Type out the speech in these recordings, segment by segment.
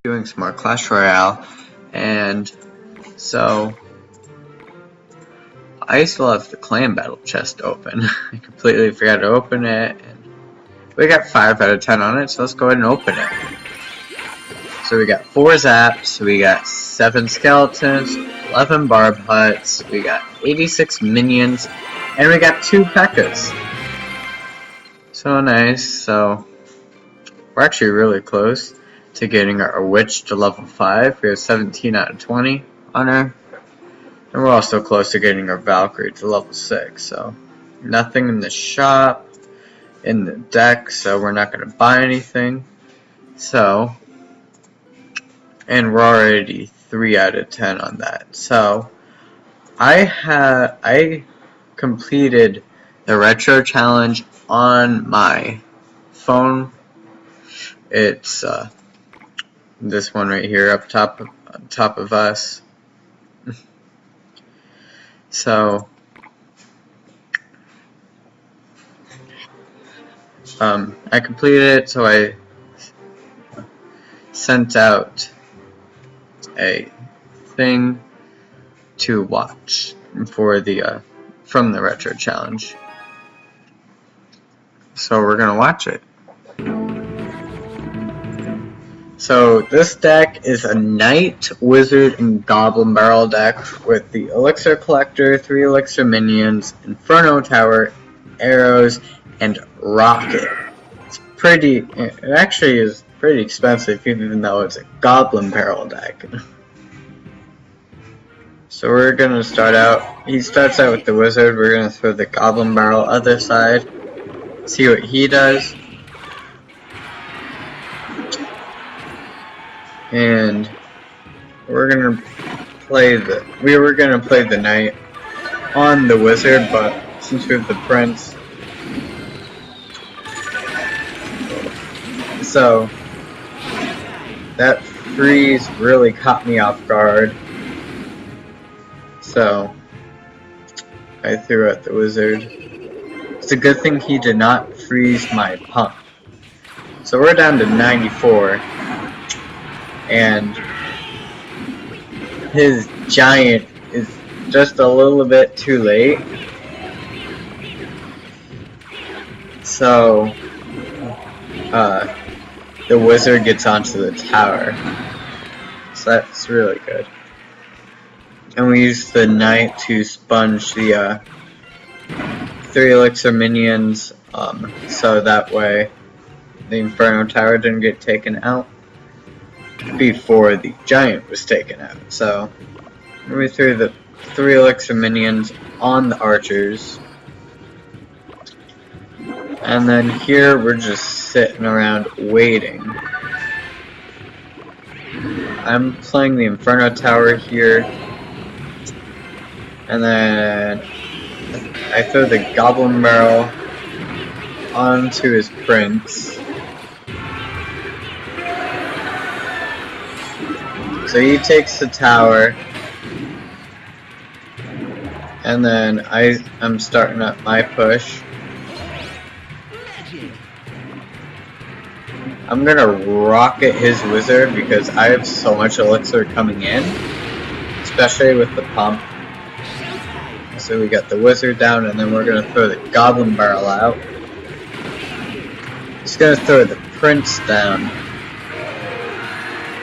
doing some more Clash Royale, and so I still have the clan battle chest open. I completely forgot to open it, and we got 5 out of 10 on it, so let's go ahead and open it. So we got 4 zaps, we got 7 skeletons, 11 barb huts, we got 86 minions, and we got 2 P.E.K.K.A.s. So nice. So we're actually really close to getting our witch to level 5. We have 17 out of 20 on her. And we're also close to getting our Valkyrie to level 6. So nothing in the shop, in the deck, so we're not going to buy anything. So, and we're already 3 out of 10 on that. So I completed the retro challenge on my phone. It's this one right here up top of us. So I completed it, so I sent out a thing to watch for the from the retro challenge. So we're gonna watch it. So this deck is a Knight, Wizard, and Goblin Barrel deck with the Elixir Collector, 3 Elixir Minions, Inferno Tower, Arrows, and Rocket. It actually is pretty expensive even though it's a Goblin Barrel deck. So we're gonna start out, he starts out with the Wizard, we're gonna throw the Goblin Barrel other side, see what he does. And we were gonna play the Knight on the Wizard, but since we have the Prince, so that freeze really caught me off guard. So I threw out the Wizard. It's a good thing he did not freeze my pump. So we're down to 94. And his giant is just a little bit too late. So the Wizard gets onto the tower. So that's really good. And we use the Knight to sponge the 3 Elixir Minions, so that way the Inferno Tower didn't get taken out before the giant was taken out. So we threw the 3 Elixir Minions on the archers, and then here we're just sitting around waiting. I'm playing the Inferno Tower here, and then I throw the Goblin Barrel onto his Prince. So he takes the tower, and then I'm starting up my push. I'm gonna rocket his Wizard because I have so much elixir coming in, especially with the pump. So we got the Wizard down, and then we're gonna throw the Goblin Barrel out. Just gonna throw the Prince down.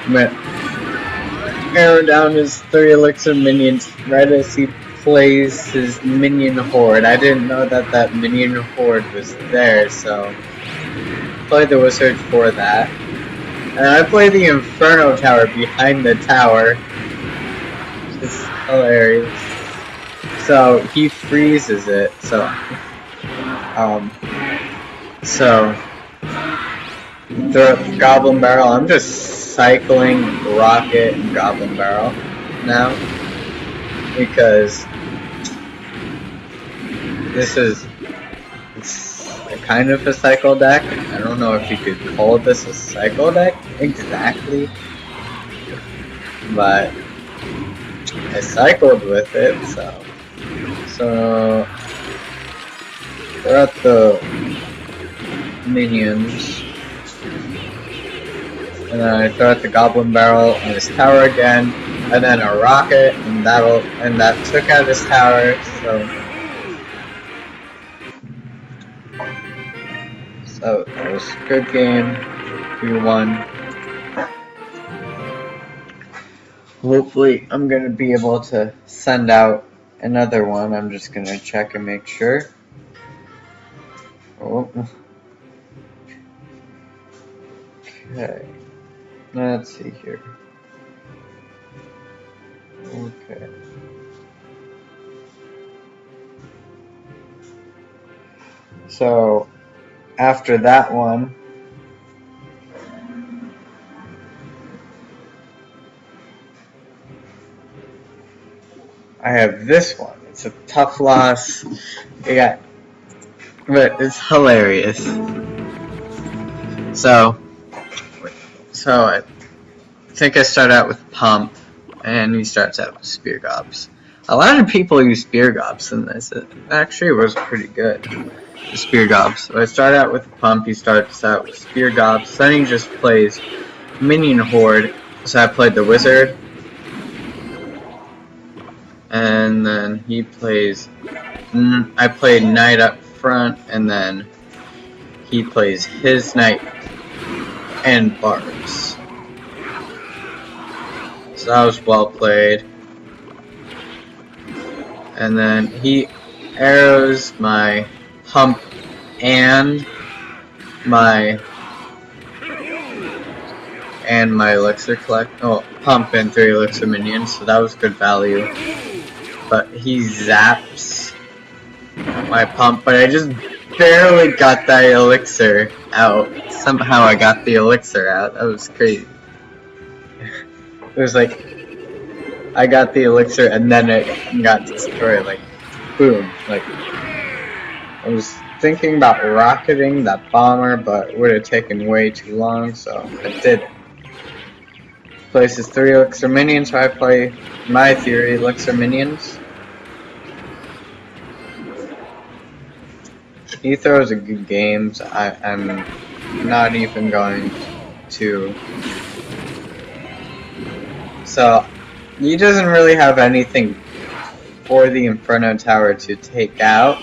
I'm gonna arrow down his 3 Elixir Minions right as he plays his Minion Horde. I didn't know that Minion Horde was there, so play the Wizard for that. And I play the Inferno Tower behind the tower. It's hilarious. So he freezes it, so throw up the Goblin Barrel. I'm just cycling Rocket and Goblin Barrel now because it's a kind of a cycle deck. I don't know if you could call this a cycle deck exactly, but I cycled with it. So we're at the minions. and then I throw out the Goblin Barrel on his tower again, and then a rocket, and that took out his tower. So that was a good game. We won. Hopefully, I'm gonna be able to send out another one. I'm just gonna check and make sure. Oh. Okay. Let's see here. Okay. So, after that one, I have this one. It's a tough loss. But it's hilarious. So I think I start out with Pump, and he starts out with Spear Gobs. A lot of people use Spear Gobs in this. It actually was pretty good, the Spear Gobs. So I start out with Pump, he starts out with Spear Gobs, then he just plays Minion Horde, so I played the Wizard, and then he plays, I played Knight up front, and then he plays his Knight and Barbs. So that was well played. And then he arrows my Pump and my Elixir collect. Oh, Pump and 3 Elixir minions, so that was good value. But he zaps my Pump, but I just barely got that Elixir out. Somehow I got the Elixir out. That was crazy. It was like I got the Elixir and then it got destroyed. Like, boom. Like, I was thinking about rocketing that bomber, but it would have taken way too long, so I didn't. Places 3 Elixir minions, so I play my 3 Elixir minions. He throws a good game, so I'm not even going to. So he doesn't really have anything for the Inferno Tower to take out.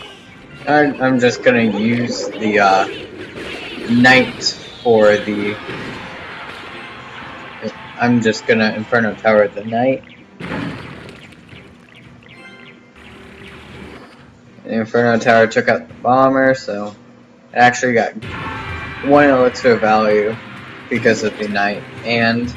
I'm just gonna use the Knight for the. I'm just gonna Inferno Tower the Knight. The Inferno Tower took out the bomber, so it actually got 1 Elixir value because of the Knight and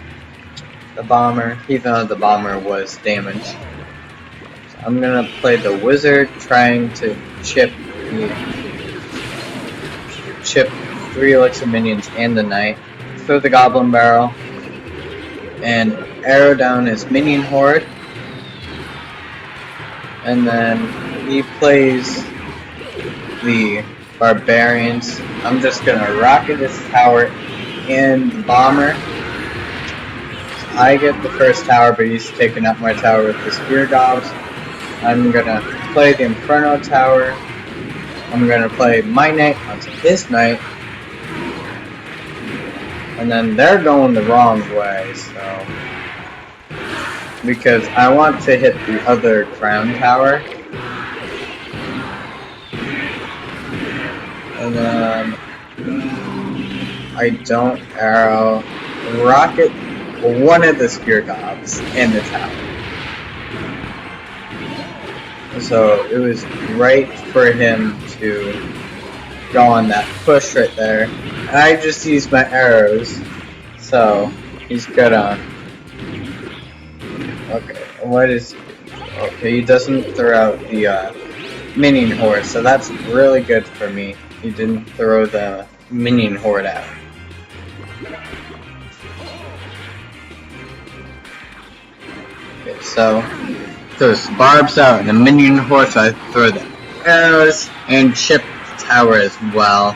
the bomber, even though the bomber was damaged. So I'm gonna play the Wizard, trying to chip 3 Elixir minions and the Knight. Throw the Goblin Barrel and arrow down his Minion Horde. And then he plays the Barbarians. I'm just gonna rocket his tower and the bomber. So I get the first tower, but he's taking up my tower with the Spear Gobs. I'm gonna play the Inferno Tower. I'm gonna play my Knight onto his Knight. And then they're going the wrong way, so. Because I want to hit the other Crown Tower. And then I don't arrow, rocket one of the Spear Gobs in the tower. So it was right for him to go on that push right there. And I just used my arrows, so he's gonna. Okay, what is? Okay, he doesn't throw out the Minion Horde, so that's really good for me. He didn't throw the Minion Horde out. Okay, so throws Barbs out and the Minion Horde, so I throw the arrows and chip the tower as well.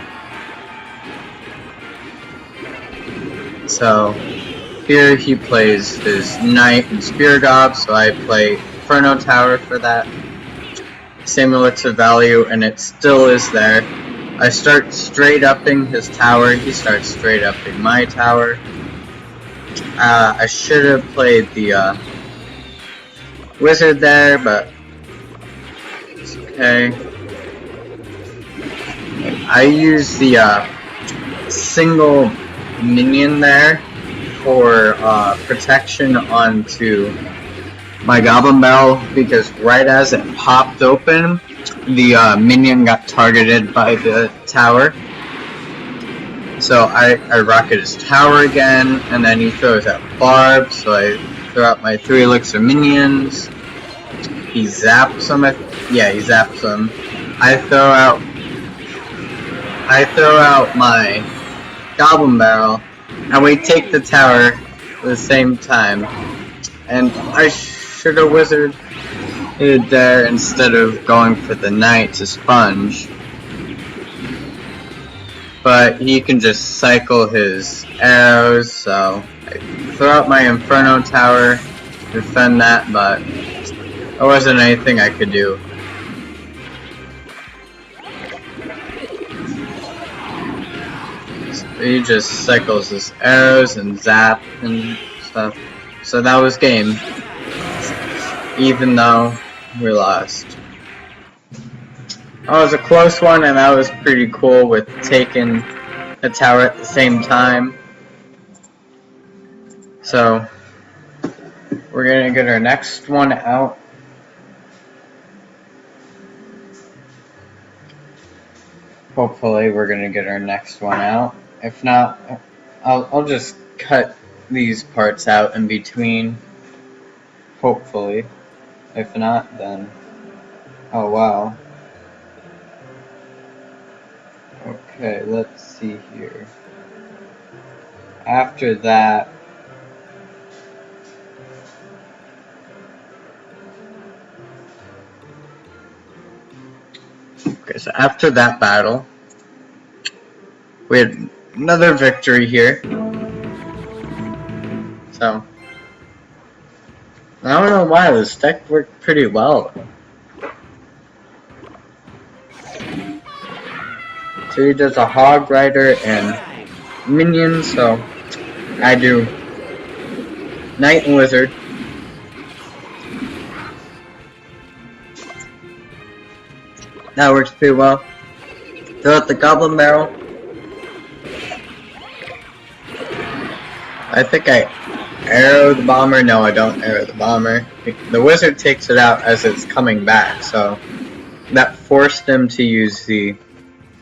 So here he plays his Knight and Spear Gob, so I play Inferno Tower for that. Same Elixir value, and it still is there. I start straight upping his tower, he starts straight upping my tower. I should have played the wizard there, but it's okay. I use the single minion there for protection onto my goblin barrel, because right as it popped open, the minion got targeted by the tower. So I rocket his tower again, and then he throws out barbs, so I throw out my 3 elixir minions. He zaps them. Yeah, he zaps them. I throw out my goblin barrel, and we take the tower at the same time. And I should have wizarded there instead of going for the knight to sponge. But he can just cycle his arrows, so I throw out my Inferno Tower, defend that, but there wasn't anything I could do. So he just cycles his arrows and zap and stuff. So that was game, even though we lost. That was a close one, and that was pretty cool with taking the tower at the same time. So we're gonna get our next one out. Hopefully we're gonna get our next one out. If not, I'll just cut these parts out in between. Hopefully. If not, then oh wow. Okay, let's see here. After that, okay, so after that battle, we had another victory here. So I don't know why this deck worked pretty well. So he does a hog rider and minion, so I do knight and wizard. That works pretty well. Throw out the goblin barrel. I think I arrow the bomber. No, I don't arrow the bomber. The wizard takes it out as it's coming back, so that forced him to use the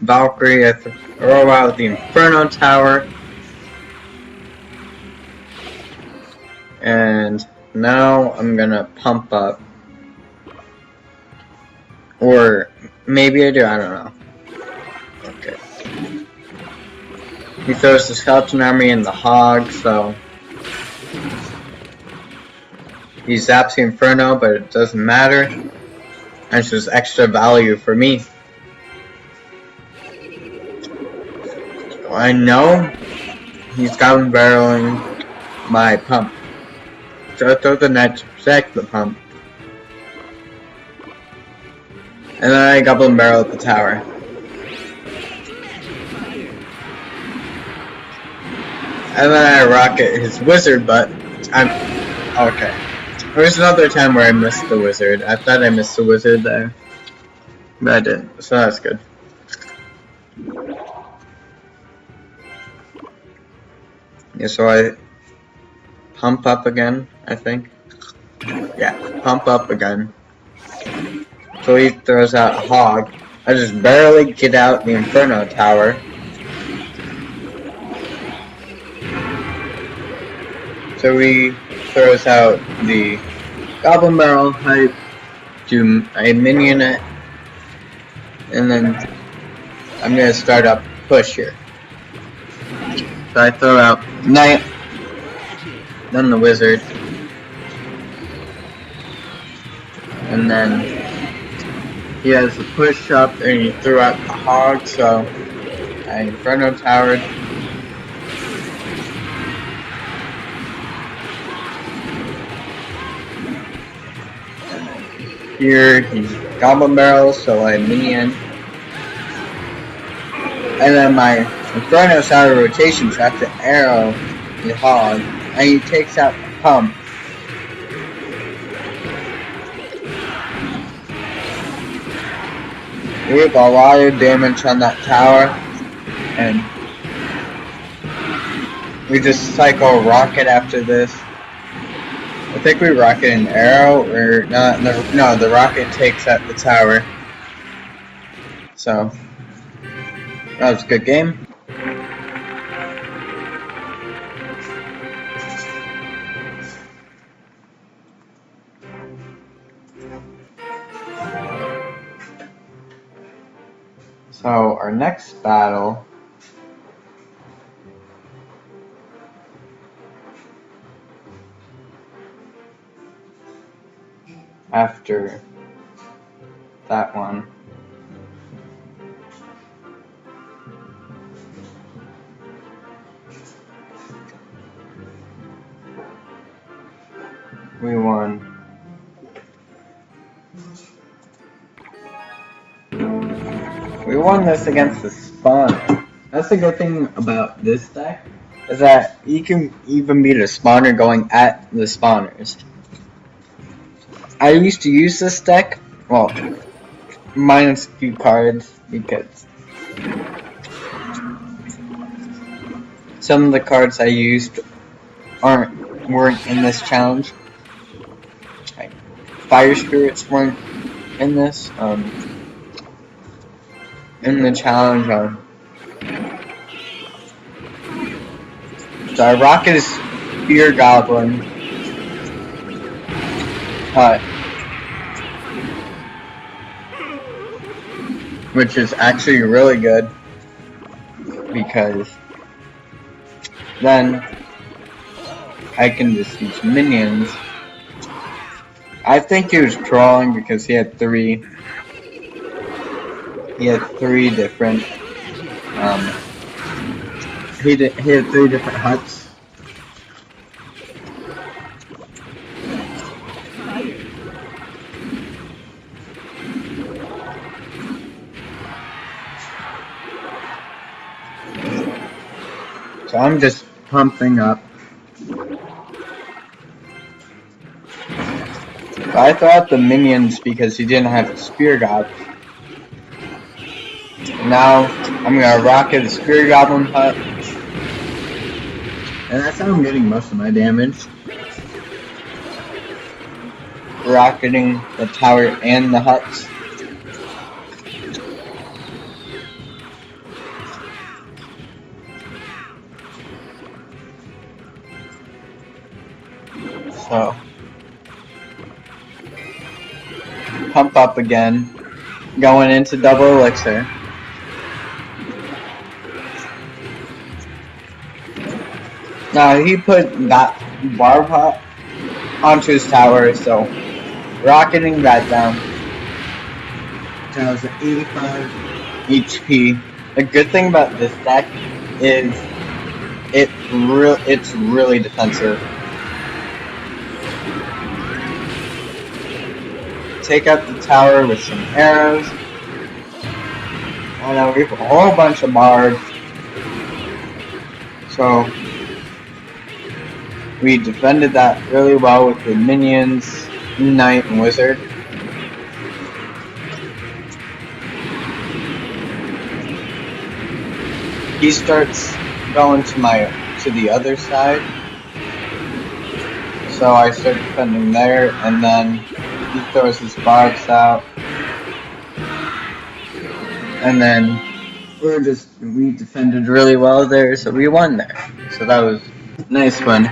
Valkyrie. I throw out the Inferno Tower. And now I'm gonna pump up. Or maybe I do, I don't know. Okay. He throws the skeleton army in the hog, so he zaps the Inferno, but it doesn't matter. That's just extra value for me. I know he's goblin barreling my pump. So I throw the knight to protect the pump. And then I goblin barrel at the tower. And then I rocket his wizard, but I'm okay. There's another time where I missed the wizard. I thought I missed the wizard there, but I didn't, so that's good. Yeah, so I pump up again, I think. Yeah, pump up again. So he throws out a hog. I just barely get out the Inferno Tower. So he throws out the Goblin Barrel. I do a minion it. And then I'm going to start up push here. So I throw out Knight, then the Wizard, and then he has the push up and he threw out the Hog, so I Inferno Towered. Here he's Goblin Barrel, so I minion. And then my Inferno Tower rotation, so I have to arrow the Hog, and he takes out the pump. We have a lot of damage on that tower, and we just cycle rocket after this. I think we rocket an arrow, or not. No, the rocket takes out the tower. So that was a good game. So our next battle after that one we won. We won this against the spawner. That's the good thing about this deck, is that you can even beat a spawner going at the spawners. I used to use this deck, well, minus a few cards, because some of the cards I used weren't in this challenge. Like, Fire Spirits weren't in this. In the challenge, so I rocket is Spear Goblin. Which is actually really good, because then I can just use minions. I think he was trolling because he had three different he had 3 different huts. So I'm just pumping up. So I thought the minions because he didn't have the Spear Goblin. Now I'm gonna rocket the Spear Goblin hut, and that's how I'm getting most of my damage. Rocketing the tower and the huts. So pump up again, going into double elixir. Now he put that barb hut onto his tower, so rocketing that down. That was 85 HP. The good thing about this deck is it's really defensive. Take out the tower with some arrows. And then we have a whole bunch of barbs. So we defended that really well with the minions, Knight, and Wizard. He starts going to the other side. So I start defending there, and then he throws his barbs out. And then we defended really well there, so we won there. So that was a nice win.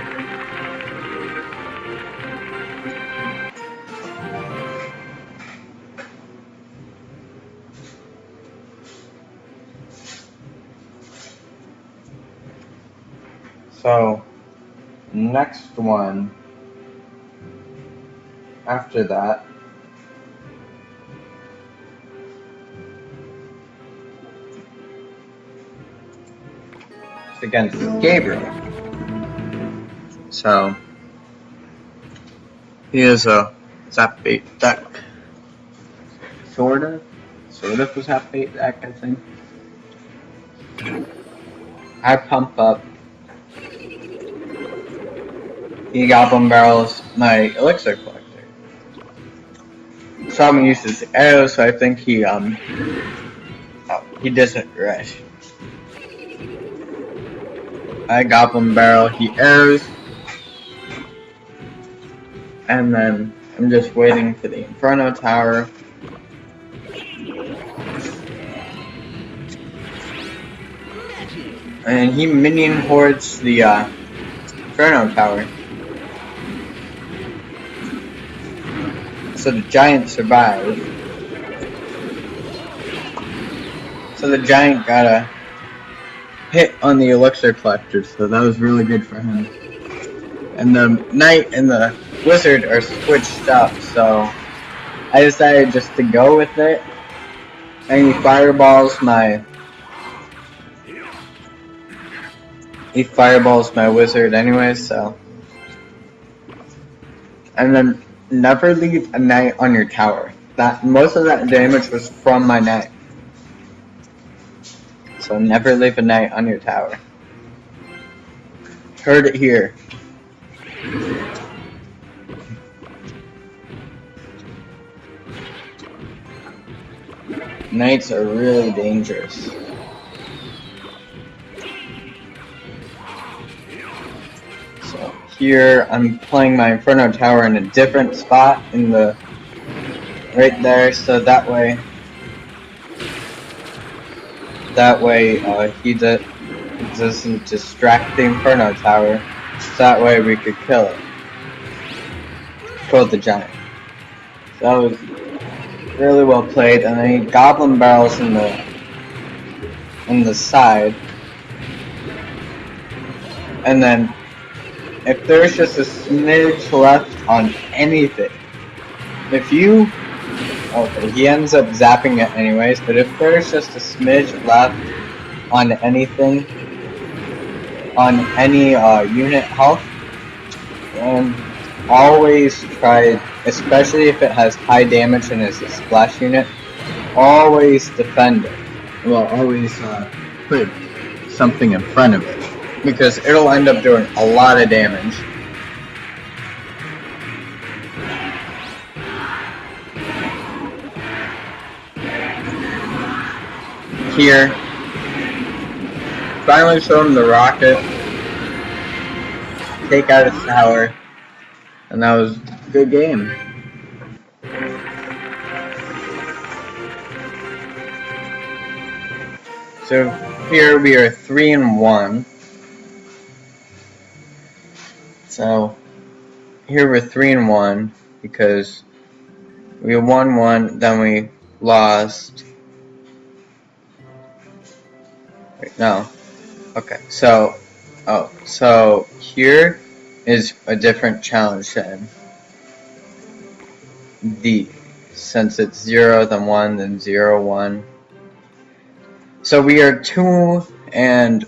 So, next one after that is against Gabriel. So, he is a zap bait deck. Sort of a zap bait deck, I think. I pump up. he goblin barrels my elixir collector. Saw me use his arrows, so I think he doesn't rush. I goblin barrel, he arrows, and then I'm just waiting for the Inferno Tower. And he minion hordes the Inferno Tower. So the giant survived. So the giant got a hit on the elixir collector, so that was really good for him. And the knight and the wizard are switched up, so I decided just to go with it. And he fireballs my wizard anyway, so. And then never leave a knight on your tower. Most of that damage was from my knight. So never leave a knight on your tower. Heard it here. Knights are really dangerous. So here I'm playing my Inferno Tower in a different spot in the right there, so that way he doesn't distract the Inferno Tower. So that way we could kill it. Kill the giant. So that was really well played, and then he goblin barrels in the side. And then if there's just a smidge left on anything, okay, he ends up zapping it anyways, but if there's just a smidge left on anything, on any unit health, then always try, especially if it has high damage and is a splash unit, always defend it. Well, always put something in front of it, because it'll end up doing a lot of damage. Here, finally show him the rocket, take out his tower, and that was a good game. So here we are 3-1. So here we're 3-1 because we won one, then we lost. Wait, no. Okay, so here is a different challenge then. Since it's 0, then 1, then 0, 1. So we are 2-2, and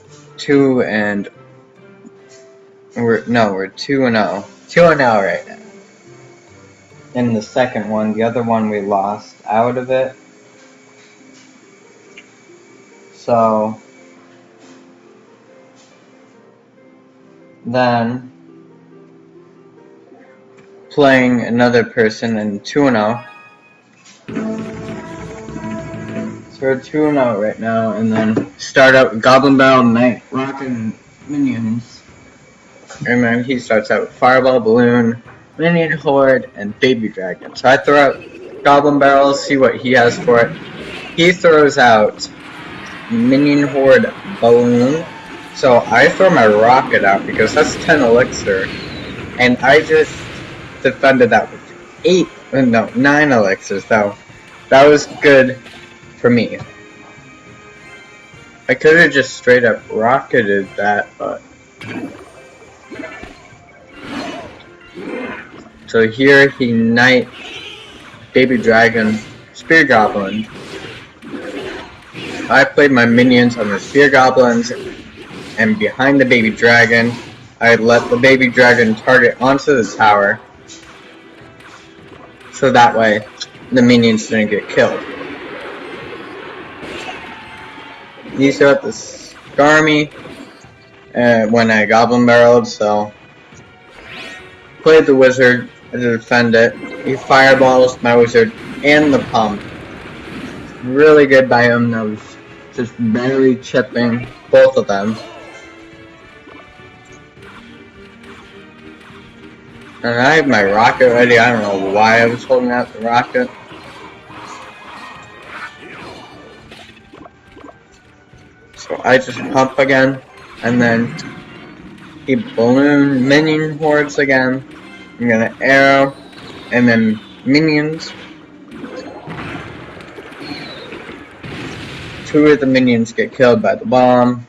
we're 2-0. 2-0 right now. In the second one, the other one we lost out of it. So then playing another person in 2-0. So we're 2-0 right now, and then start out with Goblin Barrel, Knight, Rocket, and Minions. And then he starts out with Fireball, Balloon, Minion Horde, and Baby Dragon. So I throw out Goblin Barrel, see what he has for it. He throws out Minion Horde, Balloon. So I throw my Rocket out because that's 10 elixir, and I just defended that with 9 elixirs. So that was good for me. I could have just straight up rocketed that, but so here he Knight, Baby Dragon, Spear Goblin. I played my minions on the Spear Goblins, and behind the Baby Dragon, I let the Baby Dragon target onto the tower, so that way the minions didn't get killed. He shot the Skarmy when I Goblin Barreled, so played the wizard to defend it. He fireballs my wizard and the pump. Really good by him. That was just barely chipping both of them. And I have my rocket ready. I don't know why I was holding out the rocket. So I just pump again, and then he balloon minion hordes again. I'm gonna arrow, and then minions. 2 of the minions get killed by the bomb.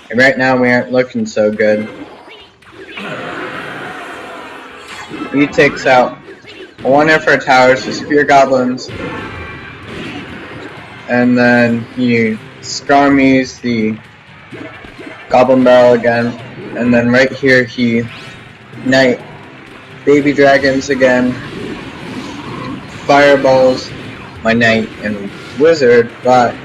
And right now we aren't looking so good. He takes out 1 of our towers, the spear goblins, and then he Skarmies the goblin barrel again, and then right here he knight baby dragons again, fireballs my knight and wizard, but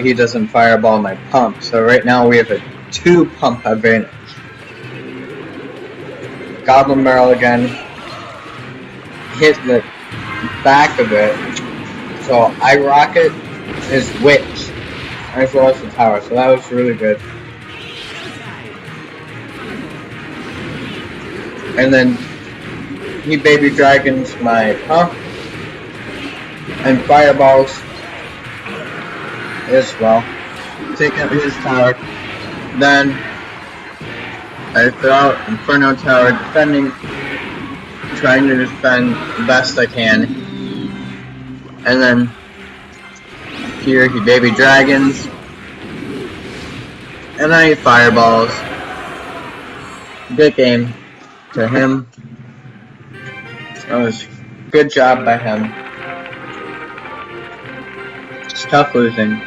he doesn't fireball my pump. So right now we have a 2 pump advantage. Goblin barrel again, hit the back of it, so I rocket his witch as well as the tower, so that was really good. And then he baby dragons my pump and fireballs as well. Take out his tower. Then I throw out Inferno Tower, defending, trying to defend the best I can. And then here he baby dragons, and then he fireballs. Good game to him. That was good job by him. It's tough losing.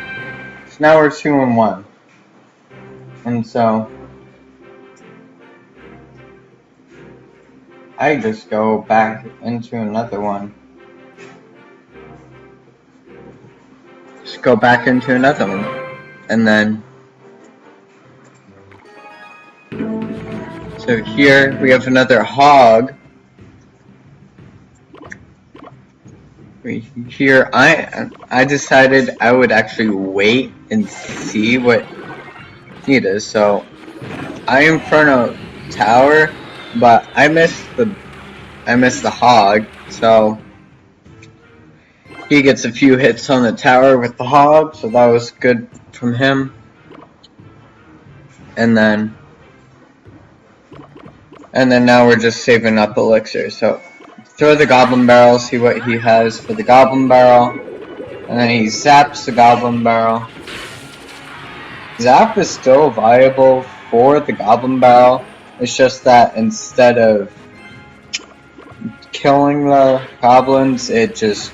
So now we're 2-1, and so I just go back into another one. Just go back into another one, and then so here we have another hog. Here I decided I would actually wait and see what he does. So I Inferno Tower, but I missed the hog, so he gets a few hits on the tower with the hog, so that was good from him. And then now we're just saving up elixir. So throw the goblin barrel, see what he has for the goblin barrel, and then he zaps the goblin barrel. Zap is still viable for the goblin barrel. It's just that instead of killing the goblins, it just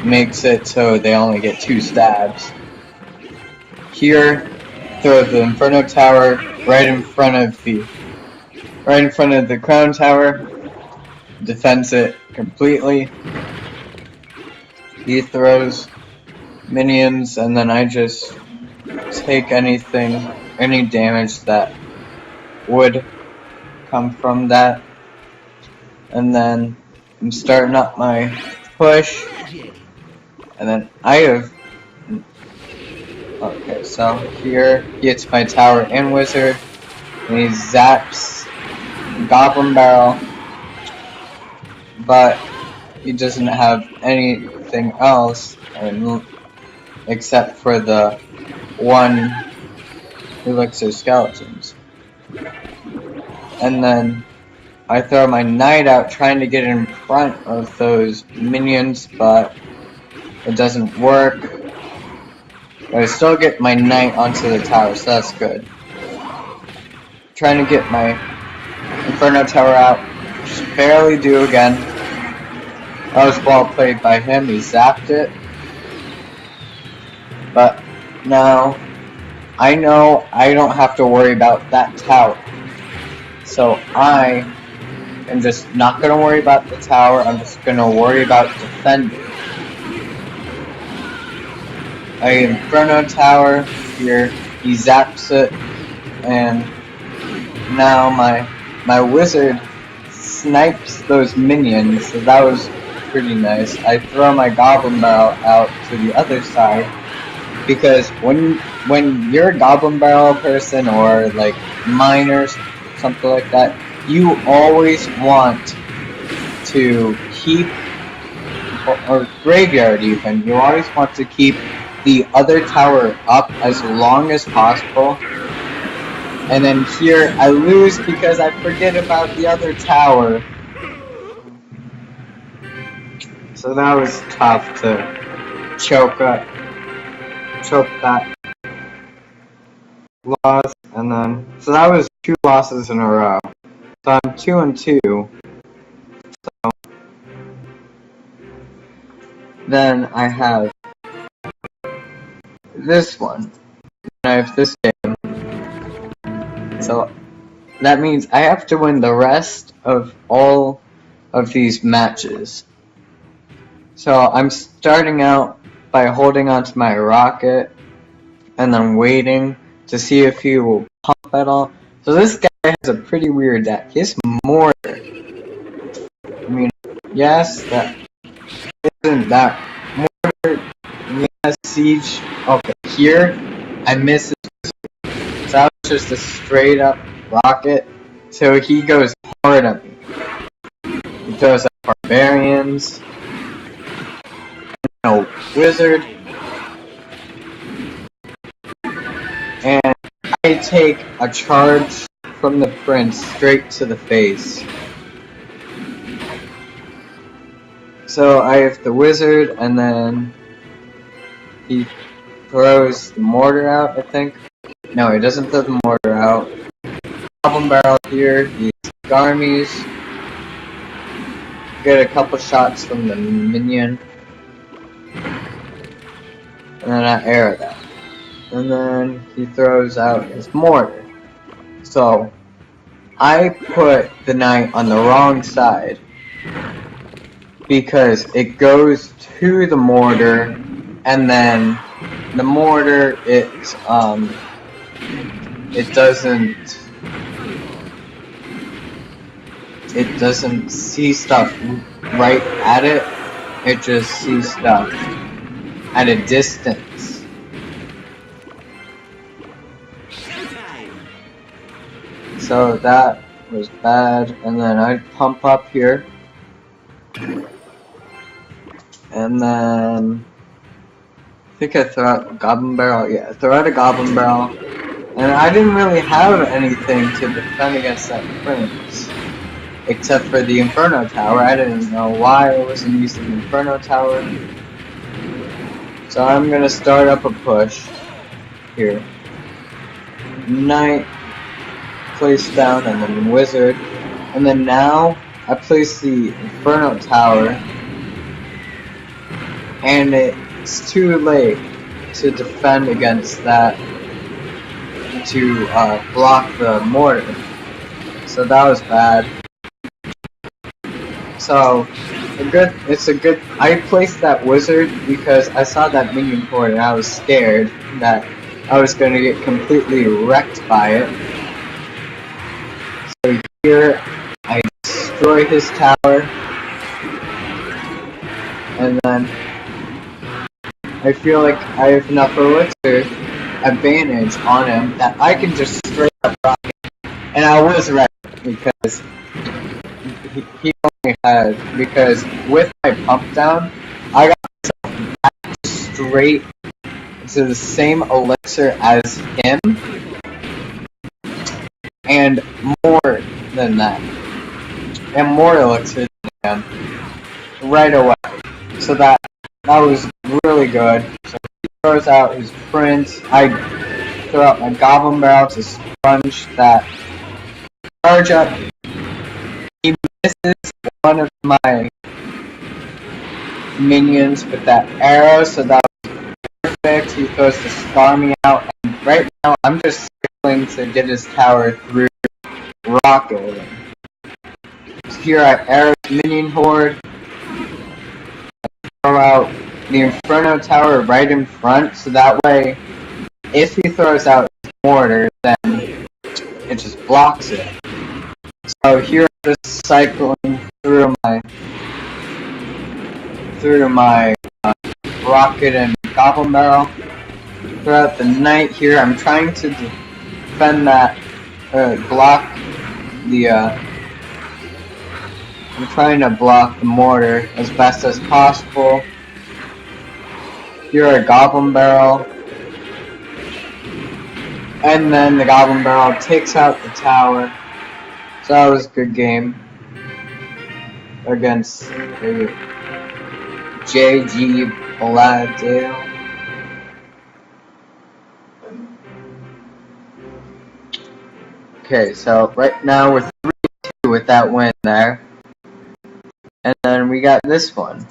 makes it so they only get 2 stabs. Here, throw the Inferno Tower right in front of the Crown Tower. Defends it completely. He throws minions, and then I just take any damage that would come from that. And then I'm starting up my push, and then I have okay, so here he hits my tower and wizard, and he zaps goblin barrel, but he doesn't have anything else except for the 1 elixir skeletons. And then I throw my knight out trying to get in front of those minions, but it doesn't work. But I still get my knight onto the tower, so that's good. Trying to get my Inferno Tower out, just barely do again. That was well played by him, he zapped it. But now, I know I don't have to worry about that tower. So I am just not going to worry about the tower, I'm just going to worry about defending. I Inferno Tower here, he zaps it, and now my wizard snipes those minions, so that was pretty nice. I throw my goblin barrel out to the other side because when you're a goblin barrel person or like miners, something like that, you always want to keep, or graveyard even, you always want to keep the other tower up as long as possible. And then here I lose because I forget about the other tower. So that was tough to choke that loss, and then so that was 2 losses in a row. So I'm 2-2. So then I have this one. I have this game. So that means I have to win the rest of all of these matches. So I'm starting out by holding onto my rocket and then waiting to see if he will pump at all. So this guy has a pretty weird deck. He has mortar. I mean, yes, that isn't that mortar. Yes, siege. Okay, here I miss it. So that was just a straight up rocket. So he goes hard at me. He throws at barbarians. No wizard. And I take a charge from the prince straight to the face. So I have the wizard, and then he throws the mortar out, I think. No, he doesn't throw the mortar out. Goblin barrel here, he armies. Get a couple shots from the minion. And then I air that. And then he throws out his mortar. So I put the knight on the wrong side because it goes to the mortar, and then the mortar it doesn't see stuff right at it. It just sees stuff at a distance. So that was bad, and then I pump up here, and then I think I throw out a goblin barrel. Yeah, I throw out a goblin barrel, and I didn't really have anything to defend against that prince, except for the Inferno Tower. I didn't know why I wasn't using the Inferno Tower, so I'm gonna start up a push here. Knight, place down, and then wizard, and then now I place the Inferno Tower, and it's too late to defend against that, to block the mortar, so that was bad. So I placed that wizard because I saw that minion horde and I was scared that I was going to get completely wrecked by it. So here I destroy his tower, and then I feel like I have enough elixir advantage on him that I can just straight up rock it. And I was right because he only had, because with my pump down, I got myself back straight to the same elixir as him, and more than that, and more elixir than him right away. So that was really good. So he throws out his prince. I throw out my goblin barrel to sponge that charge up. He misses one of my minions with that arrow, so that was perfect. He throws the Starmie out, and right now I'm just struggling to get his tower through rocket. So here I arrow the minion horde. I throw out the Inferno Tower right in front, so that way, if he throws out his mortar, then it just blocks it. So here I'm just cycling through my rocket and goblin barrel throughout the night. Here I'm trying to defend that, block the. I'm trying to block the mortar as best as possible. Here a goblin barrel. And then the goblin barrel takes out the tower. So that was a good game against J.G. Bladale. Okay, so right now we're 3-2 with that win there. And then we got this one.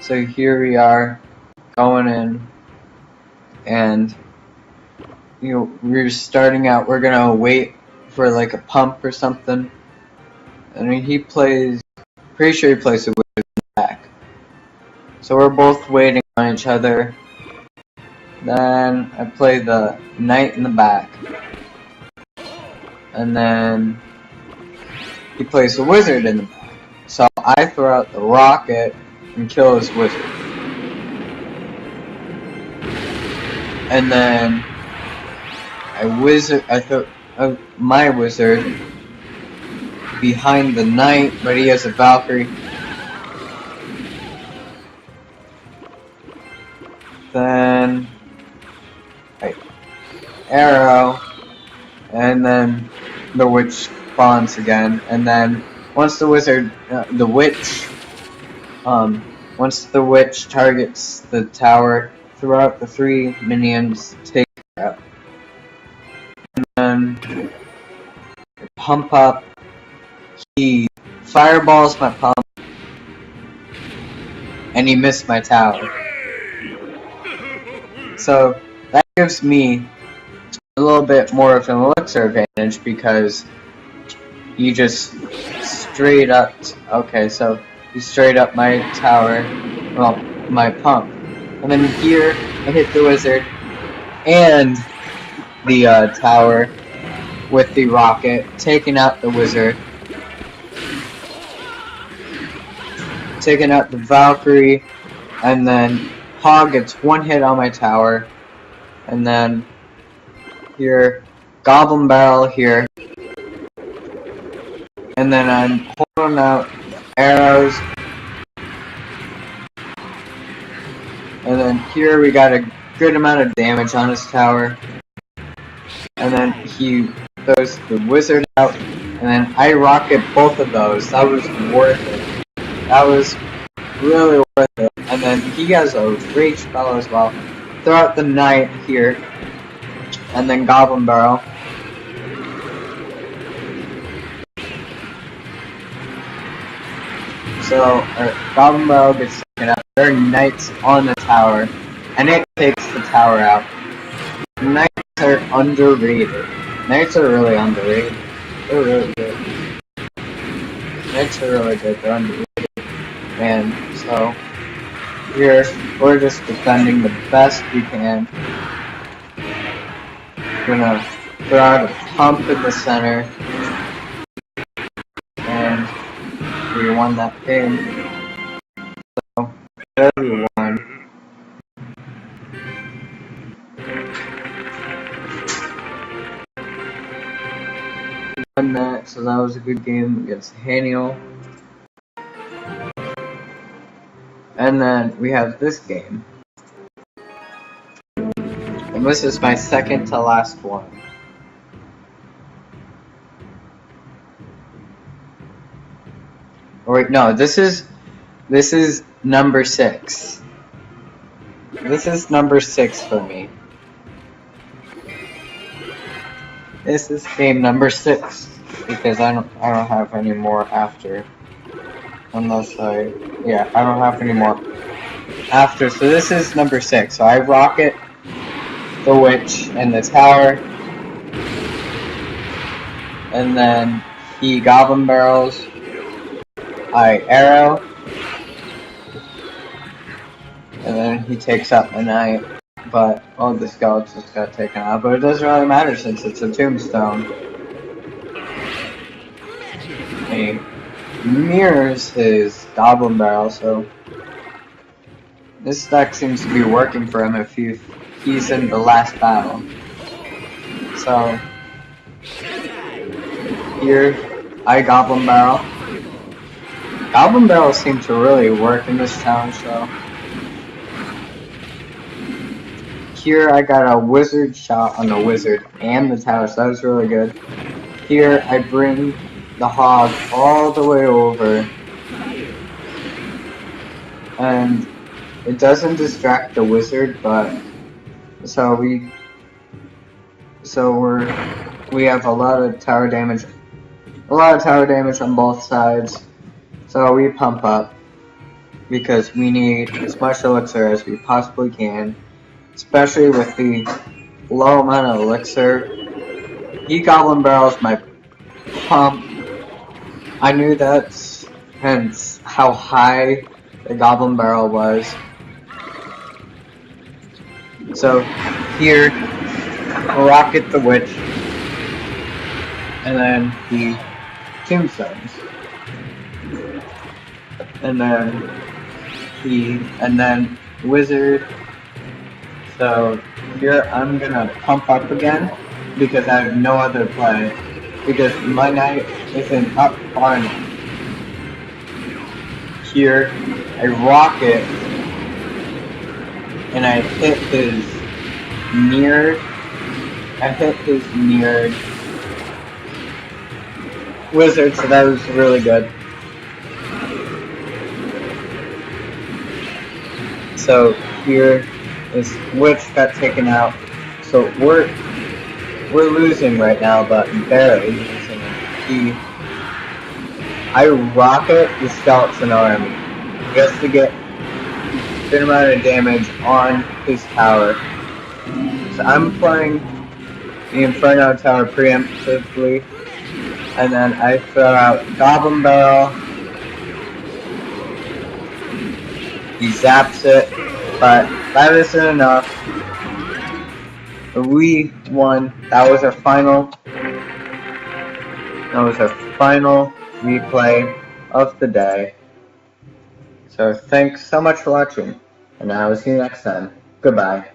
So here we are going in, and we're starting out. We're gonna wait for like a pump or something. And he plays, pretty sure he plays the wizard in the back. So we're both waiting on each other. Then I play the knight in the back. And then he plays the wizard in the back. So I throw out the rocket and kill his wizard. And then I throw my wizard behind the knight, but he has a Valkyrie. Then I arrow, and then the witch spawns again. And then once the wizard, once the witch targets the tower, throw out the 3 minions, take it out. And then pump up. He fireballs my pump, and he missed my tower. So that gives me a little bit more of an elixir advantage because you just straight up. Okay, so you straight up my tower, well, my pump, and then here I hit the wizard and the tower with the rocket, taking out the wizard. Taking out the Valkyrie, and then Hog gets 1 hit on my tower, and then here, Goblin Barrel here, and then I'm holding out arrows, and then here we got a good amount of damage on his tower, and then he throws the wizard out, and then I rocket both of those. That was worth it. That was really worth it. And then he has a rage spell as well. Throw out the knight here. And then goblin barrel. So goblin barrel gets taken out. There are knights on the tower. And it takes the tower out. Knights are underrated. Knights are really underrated. They're really good. Knights are really good. They're underrated. And so here we're just defending the best we can. Gonna throw out a pump in the center, and we won that game. So we won. We won that, so that was a good game against Haniel. And then we have this game. And this is my second to last one. Or wait, no, this is number 6. This is number 6 for me. This is game number 6 because I don't have any more after. Unless I don't have any more after. So this is number 6. So I rocket the witch and the tower, and then he goblin barrels. I arrow, and then he takes out the knight. but all the skeletons got taken out. But it doesn't really matter since it's a tombstone. He mirrors his goblin barrel, so this deck seems to be working for him if he's in the last battle. So here, I goblin barrel. Goblin barrels seem to really work in this challenge, so here I got a wizard shot on the wizard and the tower, so that was really good. Here I bring the hog all the way over, and it doesn't distract the wizard, but we have a lot of tower damage on both sides. So we pump up because we need as much elixir as we possibly can, especially with the low amount of elixir. He goblin barrels my pump. I knew that's hence how high the goblin barrel was. So here, rocket the witch, and then the tombstones, and then wizard. So here I'm gonna pump up again because I have no other play, because my knight isn't up far enough. Here I rocket and I hit his mirrored wizard, so that was really good. So here this witch got taken out, so we're losing right now, but barely losing. I rocket the skeleton army just to get a good amount of damage on his tower. So I'm playing the Inferno Tower preemptively, and then I throw out Goblin Barrel. He zaps it, but that isn't enough. We won. That was our final replay of the day. So thanks so much for watching, and I will see you next time. Goodbye.